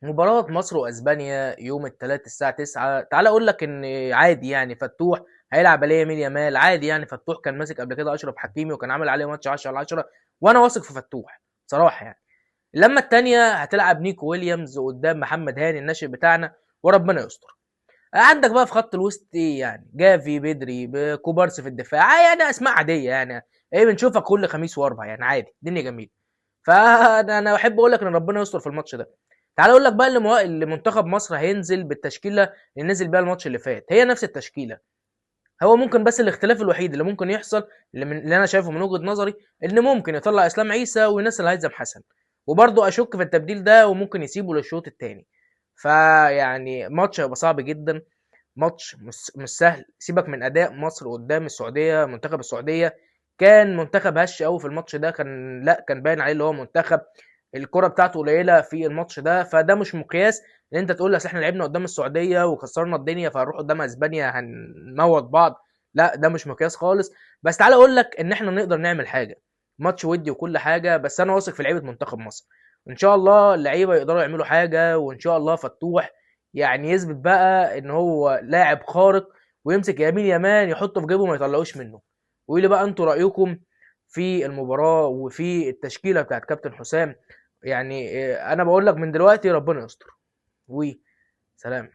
مباراة مصر واسبانيا يوم الثلاث الساعة 9. تعال اقول لك ان عادي يعني فتوح هيلعب عليه يمين يامال عادي يعني. فتوح كان ماسك قبل كده اشرف حكيمي وكان عامل عليه ماتش 10 على 10، وانا واثق في فتوح صراحة يعني. لما التانية هتلعب نيكو ويليامز قدام محمد هاني الناشئ بتاعنا، وربنا يستر. عندك بقى في خط الوسط ايه يعني؟ جافي، بدري، كوبارسي في الدفاع، يعني اسماء عاديه يعني. ايه بنشوفها كل خميس واربع يعني، عادي الدنيا جميله. فانا بحب اقول لك ان ربنا يستر في الماتش ده. تعال اقول لك بقى اللي منتخب مصر هينزل بالتشكيله اللي نزل بيها الماتش اللي فات، هي نفس التشكيله. هو ممكن بس الاختلاف الوحيد اللي ممكن يحصل، اللي انا شايفه من وجهه نظري، ان ممكن يطلع اسلام عيسى وينزل هيثم حسن. وبرضه اشك في التبديل ده وممكن يسيبه للشوط الثاني. فيعني ماتش هيبقى صعب جدا. ماتش مش سهل. سيبك من اداء مصر قدام السعوديه، منتخب السعوديه كان منتخب هش قوي في الماتش ده. كان لا كان باين عليه اللي هو منتخب الكره بتاعته قليله في الماتش ده. فده مش مقياس ان انت تقول اصل احنا لعبنا قدام السعوديه وكسرنا الدنيا فهنروح قدام اسبانيا هنموت بعض. لا ده مش مقياس خالص. بس تعالى اقول لك ان احنا نقدر نعمل حاجه. ماتش ودي وكل حاجه، بس انا واثق في لعيبه منتخب مصر. ان شاء الله اللعيبه يقدروا يعملوا حاجه، وان شاء الله فتوح يعني يثبت بقى ان هو لاعب خارق، ويمسك يمين يمان يحطه في جيبه ما يطلعوش منه. ويقول بقى انتوا رايكم في المباراه وفي التشكيله بتاعت كابتن حسام. يعني انا بقول لك من دلوقتي ربنا يستر. وسلام.